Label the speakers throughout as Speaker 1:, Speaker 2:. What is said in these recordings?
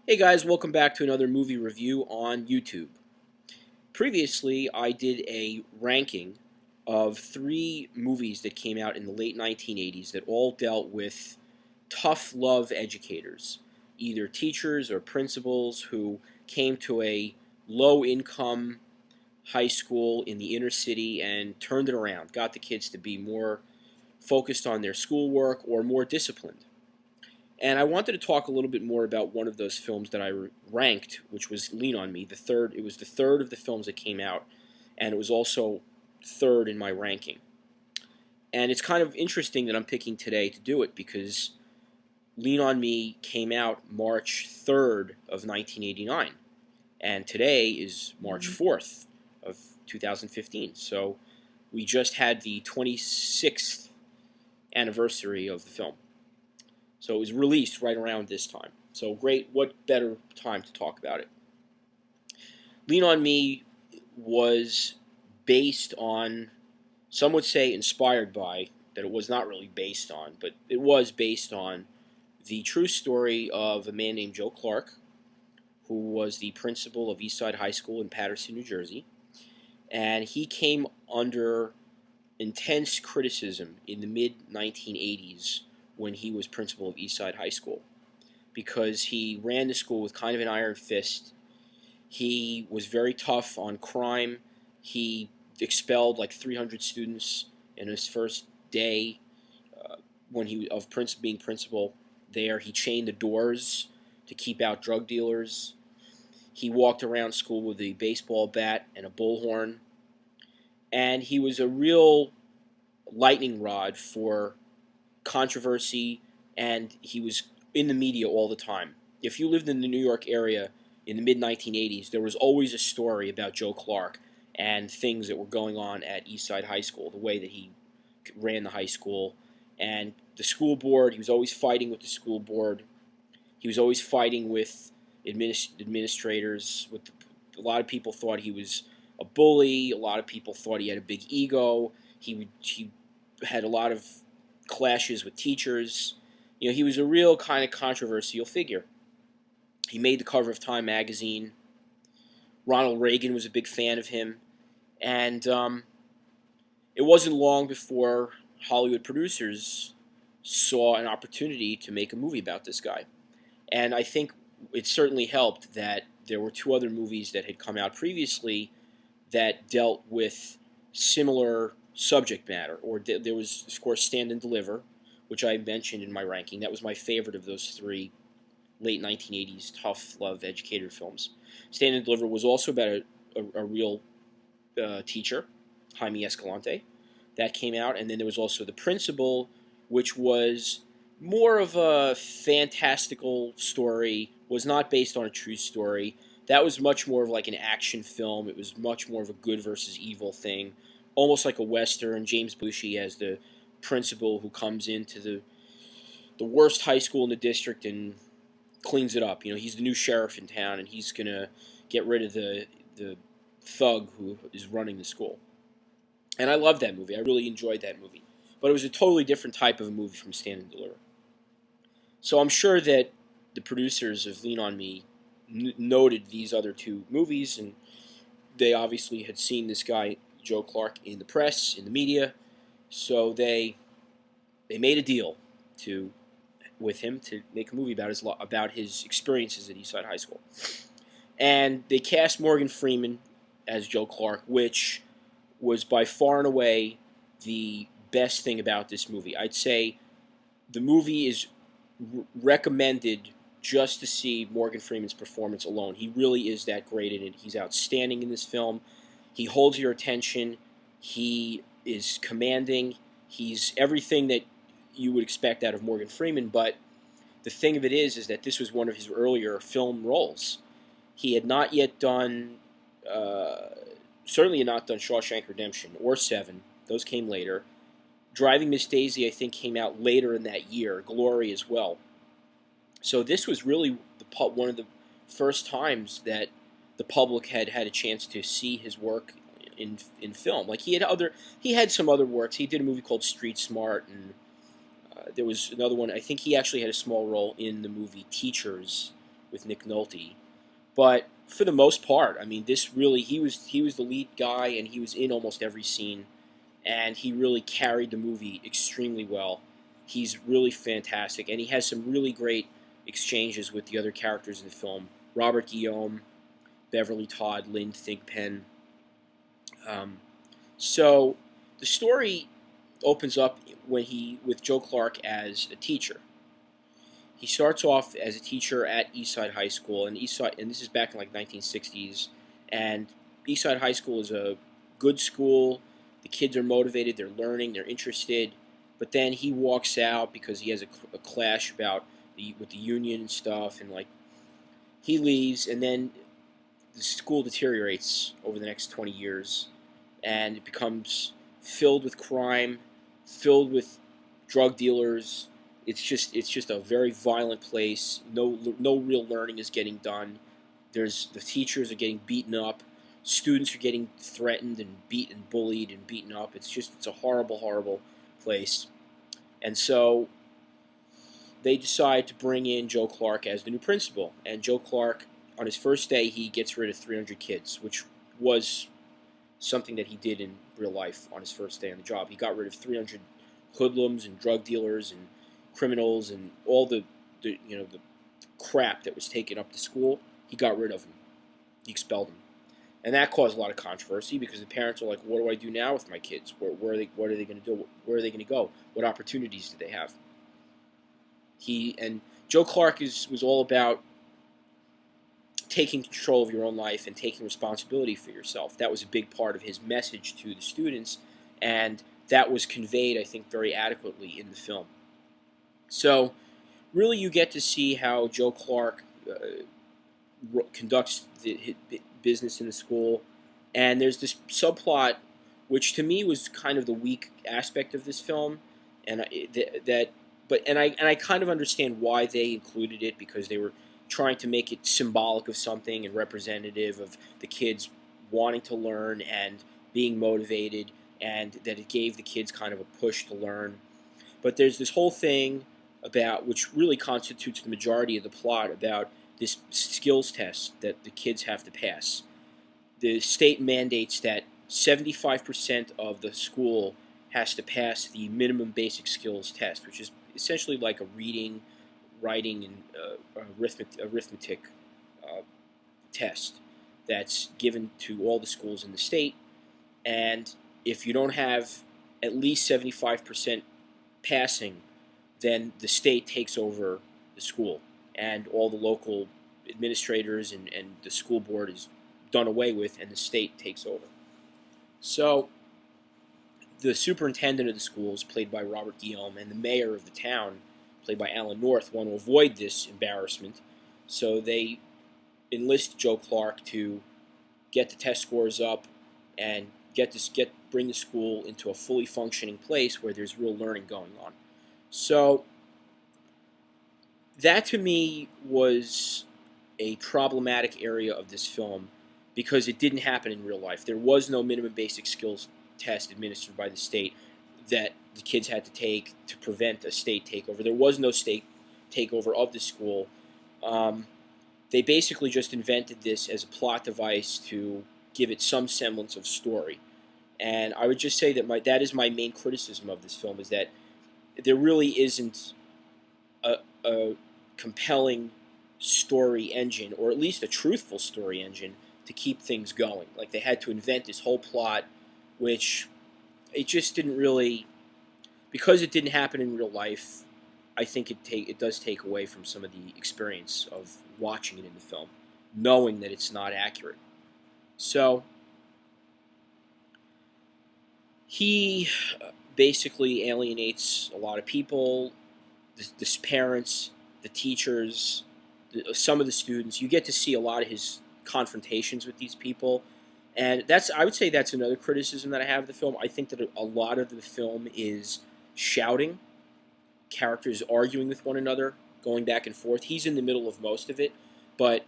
Speaker 1: Hey guys, welcome back to another movie review on YouTube. Previously, I did a ranking of 3 movies that came out in the late 1980s that all dealt with tough love educators, either teachers or principals who came to a low-income high school in the inner city and turned it around, got the kids to be more focused on their schoolwork or more disciplined. And I wanted to talk a little bit more about one of those films that I ranked, which was Lean on Me. It was the third of the films that came out, and it was also third in my ranking. And it's kind of interesting that I'm picking today to do it because Lean on Me came out March 3rd of 1989, and today is March 4th of 2015. So we just had the 26th anniversary of the film. So it was released right around this time. So great, what better time to talk about it? Lean on Me was based on, some would say inspired by, that it was not really based on, but it was based on the true story of a man named Joe Clark, who was the principal of Eastside High School in Paterson, New Jersey. And he came under intense criticism in the mid-1980s when he was principal of Eastside High School, because he ran the school with kind of an iron fist. He was very tough on crime. He expelled like 300 students in his first day being principal there. He chained the doors to keep out drug dealers. He walked around school with a baseball bat and a bullhorn. And he was a real lightning rod for controversy, and he was in the media all the time. If you lived in the New York area in the mid-1980s, there was always a story about Joe Clark and things that were going on at Eastside High School, the way that he ran the high school. And the school board, he was always fighting with the school board. He was always fighting with administrators. A lot of people thought he was a bully. A lot of people thought he had a big ego. He had a lot of clashes with teachers. You know, he was a real kind of controversial figure. He made the cover of Time magazine. Ronald Reagan was a big fan of him. And it wasn't long before Hollywood producers saw an opportunity to make a movie about this guy. And I think it certainly helped that there were 2 other movies that had come out previously that dealt with similar subject matter. Or there was, of course, Stand and Deliver, which I mentioned in my ranking. That was my favorite of those 3 late 1980s tough love educator films. Stand and Deliver was also about a real teacher, Jaime Escalante. That came out. And then there was also The Principal, which was more of a fantastical story, was not based on a true story. That was much more of like an action film. It was much more of a good versus evil thing, almost like a Western. James Belushi as the principal who comes into the worst high school in the district and cleans it up. You know, he's the new sheriff in town, and he's going to get rid of the thug who is running the school. And I loved that movie. I really enjoyed that movie. But it was a totally different type of a movie from Stand and Deliver. So I'm sure that the producers of Lean on Me noted these other 2 movies, and they obviously had seen this guy, Joe Clark, in the press, in the media, so they made a deal with him to make a movie about his experiences at Eastside High School. And they cast Morgan Freeman as Joe Clark, which was by far and away the best thing about this movie. I'd say the movie is recommended just to see Morgan Freeman's performance alone. He really is that great in it. He's outstanding in this film. He holds your attention. He is commanding. He's everything that you would expect out of Morgan Freeman, but the thing of it is that this was one of his earlier film roles. He had not yet done, certainly had not done Shawshank Redemption or Seven. Those came later. Driving Miss Daisy, I think, came out later in that year. Glory as well. So this was really one of the first times that the public had a chance to see his work in film. Like he had some other works. He did a movie called Street Smart, and there was another one. I think he actually had a small role in the movie Teachers with Nick Nolte. But for the most part, I mean, this really he was the lead guy, and he was in almost every scene, and he really carried the movie extremely well. He's really fantastic, and he has some really great exchanges with the other characters in the film: Robert Guillaume, Beverly Todd, Lynn Thigpen. Um, so the story opens up with Joe Clark as a teacher. He starts off as a teacher at Eastside High School, and this is back in like 1960s. And Eastside High School is a good school. The kids are motivated, they're learning, they're interested. But then he walks out because he has a clash with the union and stuff, and like he leaves, and then the school deteriorates over the next 20 years, and it becomes filled with crime, filled with drug dealers. It's just a very violent place. No real learning is getting done. The teachers are getting beaten up. Students are getting threatened and beaten, bullied and beaten up. It's a horrible place. And so they decide to bring in Joe Clark as the new principal. And Joe Clark, on his first day, he gets rid of 300 kids, which was something that he did in real life on his first day on the job. He got rid of 300 hoodlums and drug dealers and criminals and all the crap that was taken up to school. He got rid of them. He expelled them. And that caused a lot of controversy because the parents are like, what do I do now with my kids? What are they going to do? Where are they going to go? What opportunities do they have? Joe Clark was all about taking control of your own life and taking responsibility for yourself. That was a big part of his message to the students, and that was conveyed, I think, very adequately in the film. So, really, you get to see how Joe Clark conducts his business in the school, and there's this subplot, which to me was kind of the weak aspect of this film, and I kind of understand why they included it, because they were trying to make it symbolic of something and representative of the kids wanting to learn and being motivated, and that it gave the kids kind of a push to learn. But there's this whole thing which really constitutes the majority of the plot, about this skills test that the kids have to pass. The state mandates that 75% of the school has to pass the minimum basic skills test, which is essentially like a reading, writing, and arithmetic test that's given to all the schools in the state. And if you don't have at least 75% passing, then the state takes over the school, and all the local administrators and the school board is done away with, and the state takes over. So the superintendent of the schools, played by Robert Guillaume, and the mayor of the town, played by Alan North, want to avoid this embarrassment. So they enlist Joe Clark to get the test scores up and bring the school into a fully functioning place where there's real learning going on. So that to me was a problematic area of this film, because it didn't happen in real life. There was no minimum basic skills test administered by the state that the kids had to take to prevent a state takeover. There was no state takeover of the school. They basically just invented this as a plot device to give it some semblance of story. And I would just say that that is my main criticism of this film, is that there really isn't a compelling story engine, or at least a truthful story engine, to keep things going. Like, they had to invent this whole plot, which it just didn't really, because it didn't happen in real life. I think it does take away from some of the experience of watching it in the film, knowing that it's not accurate. So he basically alienates a lot of people, the parents, the teachers, some of the students. You get to see a lot of his confrontations with these people, and I would say that's another criticism that I have of the film. I think that a lot of the film is shouting, characters arguing with one another, going back and forth. He's in the middle of most of it, but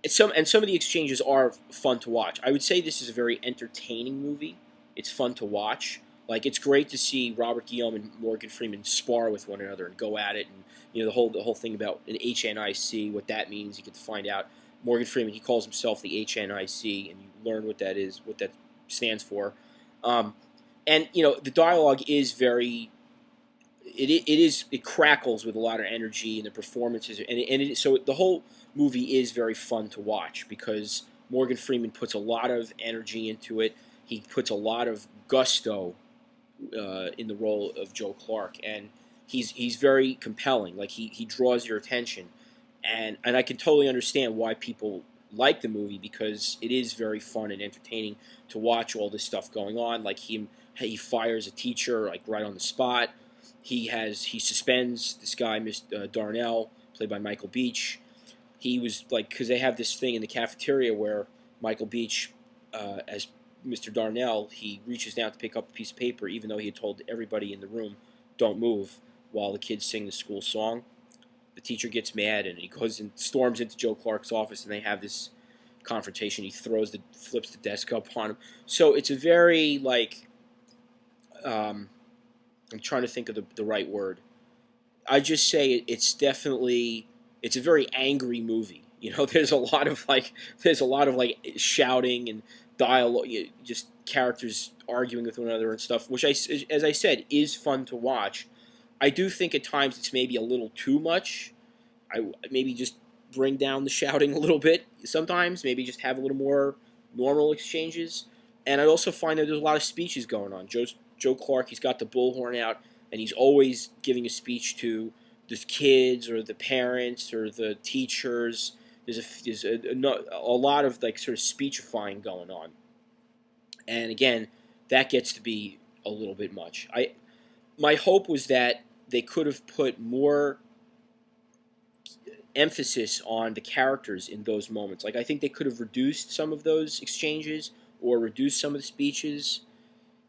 Speaker 1: some of the exchanges are fun to watch. I would say this is a very entertaining movie. It's fun to watch, Like it's great to see Robert Guillaume and Morgan Freeman spar with one another and go at it, and the whole thing about an HNIC, what that means. You get to find out. Morgan Freeman, he calls himself the HNIC, and you learn what that is, what that stands for. Um, and the dialogue is very it crackles with a lot of energy, and the performances, so the whole movie is very fun to watch because Morgan Freeman puts a lot of energy into it. He puts a lot of gusto in the role of Joe Clark, and he's very compelling. Like he draws your attention, and I can totally understand why people like the movie because it is very fun and entertaining to watch all this stuff going on. Like he fires a teacher like right on the spot. He suspends this guy, Mr. Darnell, played by Michael Beach. He was like, because they have this thing in the cafeteria where Michael Beach, as Mr. Darnell, he reaches down to pick up a piece of paper, even though he had told everybody in the room, "Don't move," while the kids sing the school song. The teacher gets mad and he goes and storms into Joe Clark's office, and they have this confrontation. He flips the desk up on him. So it's a very like, I'm trying to think of the right word. I just say it's a very angry movie. There's a lot of like shouting and dialogue, just characters arguing with one another and stuff, which as I said, is fun to watch. I do think at times it's maybe a little too much. I maybe just bring down the shouting a little bit sometimes. Maybe just have a little more normal exchanges. And I also find that there's a lot of speeches going on. Joe Clark, he's got the bullhorn out, and he's always giving a speech to the kids or the parents or the teachers. There's a lot of like sort of speechifying going on, and again, that gets to be a little bit much. My hope was that they could have put more emphasis on the characters in those moments. Like I think they could have reduced some of those exchanges or reduced some of the speeches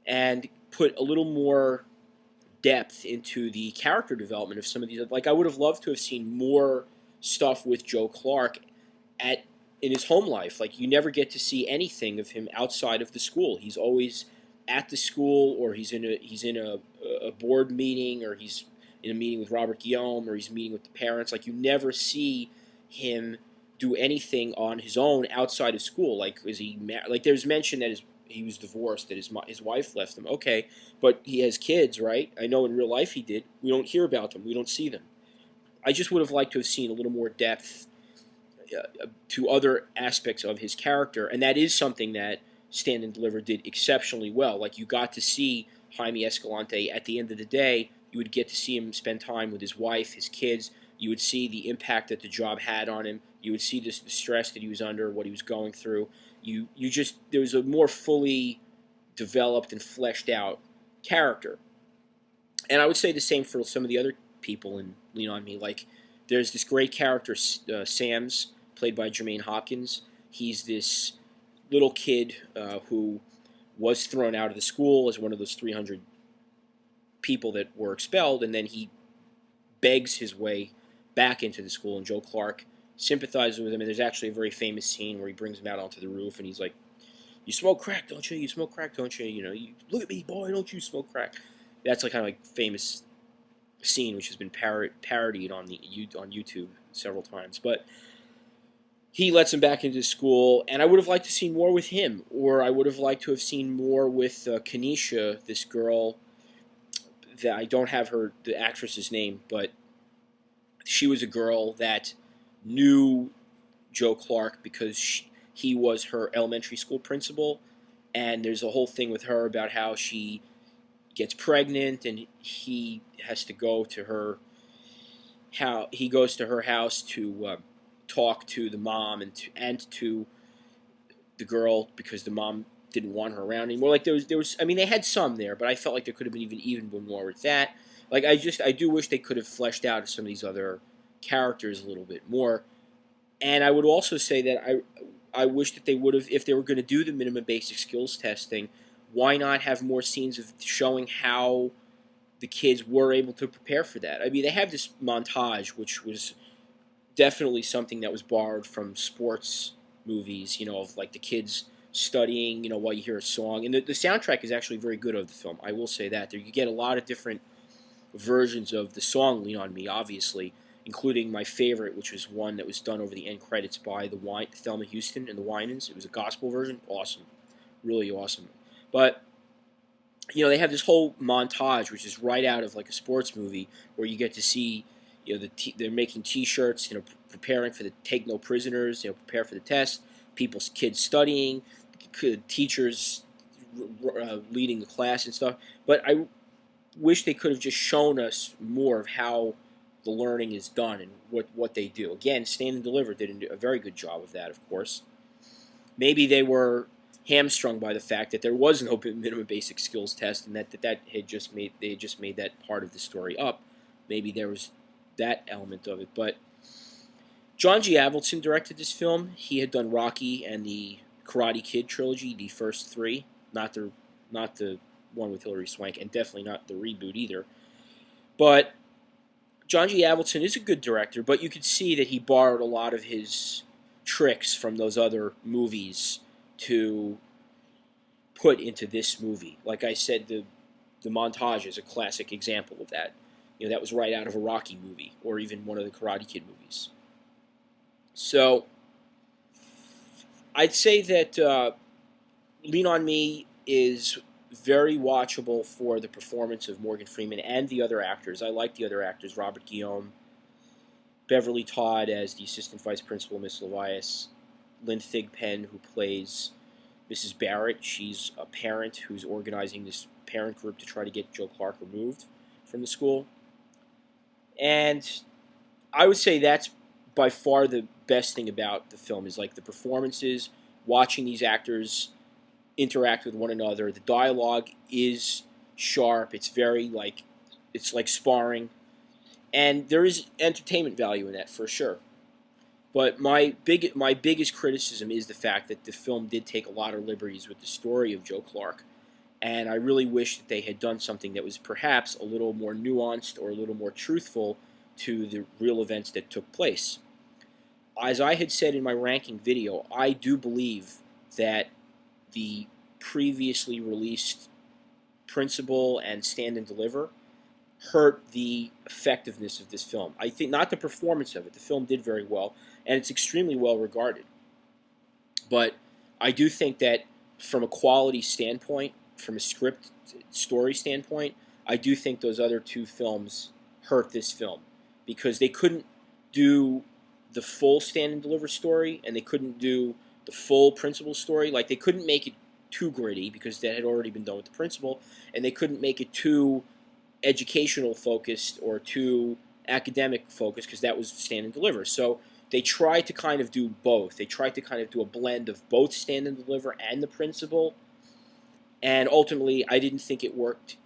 Speaker 1: and put a little more depth into the character development of some of these. Like I would have loved to have seen more stuff with Joe Clark in his home life. Like you never get to see anything of him outside of the school. He's always at the school, or he's in a board meeting, or he's in a meeting with Robert Guillaume, or he's meeting with the parents. Like you never see him do anything on his own outside of school. Like like there's mention that he was divorced, that his wife left him. Okay, but he has kids, right? I know in real life he did. We don't hear about them. We don't see them. I just would have liked to have seen a little more depth to other aspects of his character, and that is something that Stand and Deliver did exceptionally well. Like you got to see Jaime Escalante at the end of the day. You would get to see him spend time with his wife, his kids. You would see the impact that the job had on him. You would see the stress that he was under, what he was going through. There was a more fully developed and fleshed out character. And I would say the same for some of the other people in Lean On Me. Like there's this great character, Sam's, played by Jermaine Hopkins. He's this little kid who was thrown out of the school as one of those 300 people that were expelled, and then he begs his way back into the school, and Joe Clark sympathizes with him, and there's actually a very famous scene where he brings him out onto the roof, and he's like, "You smoke crack, don't you? You smoke crack, don't you? You look at me, boy, don't you smoke crack?" That's like kind of like famous scene, which has been parodied on YouTube several times, but he lets him back into school, and I would have liked to see more with him, or I would have liked to have seen more with Kanisha, this girl that I don't have the actress's name, but she was a girl that knew Joe Clark because he was her elementary school principal, and there's a whole thing with her about how she gets pregnant, and he has to go to her. How he goes to her house to talk to the mom and to the girl because the mom didn't want her around anymore. Like there was. I mean, they had some there, but I felt like there could have been even more with that. Like I do wish they could have fleshed out some of these other characters a little bit more. And I would also say that I wish that they would have, if they were going to do the minimum basic skills testing, why not have more scenes of showing how the kids were able to prepare for that? I mean, they have this montage, which was definitely something that was borrowed from sports movies, of like the kids studying, while you hear a song. And the soundtrack is actually very good of the film. I will say that. There you get a lot of different versions of the song "Lean on Me," obviously, including my favorite, which was one that was done over the end credits by Thelma Houston and the Winans. It was a gospel version. Awesome, really awesome. But they have this whole montage, which is right out of like a sports movie, where you get to see, they're making T-shirts, preparing for the take no prisoners, prepare for the test, kids studying, teachers leading the class and stuff. But I wish they could have just shown us more of how the learning is done and what they do. Again, Stand and Deliver did a very good job of that, of course. Maybe they were hamstrung by the fact that there was no minimum basic skills test, and that had just made that part of the story up. Maybe there was that element of it. But John G. Avildsen directed this film. He had done Rocky and the Karate Kid trilogy, the first three, not the one with Hilary Swank, and definitely not the reboot either. But John G. Avildsen is a good director, but you could see that he borrowed a lot of his tricks from those other movies to put into this movie. Like I said, the montage is a classic example of that. That was right out of a Rocky movie, or even one of the Karate Kid movies. So I'd say that Lean on Me is very watchable for the performance of Morgan Freeman and the other actors. I like the other actors: Robert Guillaume, Beverly Todd as the assistant vice principal, Miss Levias, Lynn Thigpen, who plays Mrs. Barrett. She's a parent who's organizing this parent group to try to get Joe Clark removed from the school. And I would say that's by far the best thing about the film, is like the performances, watching these actors interact with one another. The dialogue is sharp. It's very it's like sparring. And there is entertainment value in that for sure. But my biggest criticism is the fact that the film did take a lot of liberties with the story of Joe Clark. And I really wish that they had done something that was perhaps a little more nuanced or a little more truthful to the real events that took place. As I had said in my ranking video, I do believe that the previously released Principal and Stand and Deliver hurt the effectiveness of this film. I think not the performance of it. The film did very well, and it's extremely well regarded. But I do think that from a quality standpoint, from a script story standpoint, I do think those other two films hurt this film, because they couldn't do the full Stand and Deliver story, and they couldn't do the full Principal story. Like, they couldn't make it too gritty, because that had already been done with the Principal, and they couldn't make it too educational focused or too academic focused, because that was Stand and Deliver. So they tried to kind of do both. They tried to kind of do a blend of both Stand and Deliver and the Principal, and ultimately I didn't think it worked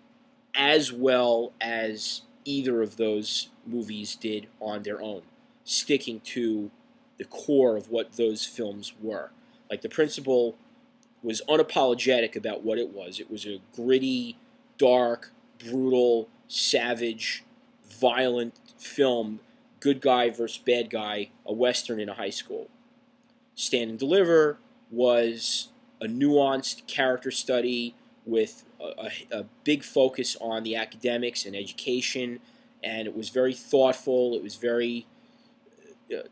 Speaker 1: as well as either of those movies did on their own, sticking to the core of what those films were. Like, the Principal was unapologetic about what it was. It was a gritty, dark, brutal, savage, violent film, good guy versus bad guy, a Western in a high school. Stand and Deliver was a nuanced character study with a big focus on the academics and education, and it was very thoughtful, it was very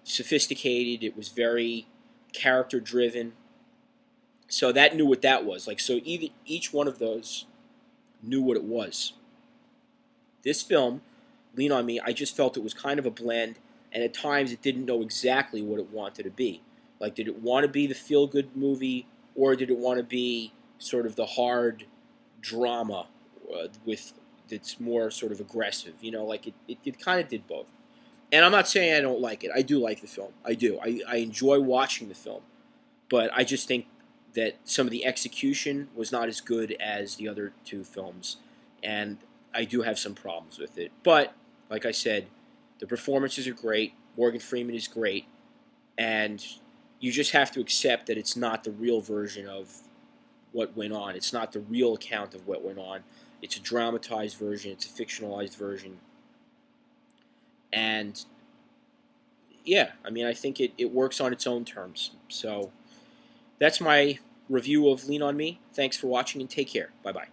Speaker 1: sophisticated, it was very character-driven. So that knew what that was. Each one of those knew what it was. This film, Lean on Me, I just felt it was kind of a blend, and at times it didn't know exactly what it wanted to be. Like, did it want to be the feel-good movie, or did it want to be sort of the hard drama that's more sort of aggressive? It kind of did both. And I'm not saying I don't like it. I do like the film. I do. I enjoy watching the film. But I just think that some of the execution was not as good as the other two films, and I do have some problems with it. But, like I said, the performances are great, Morgan Freeman is great, and you just have to accept that it's not the real version of what went on. It's not the real account of what went on. It's a dramatized version, it's a fictionalized version. And, yeah, I mean, I think it works on its own terms. So, that's my review of Lean on Me. Thanks for watching and take care. Bye-bye.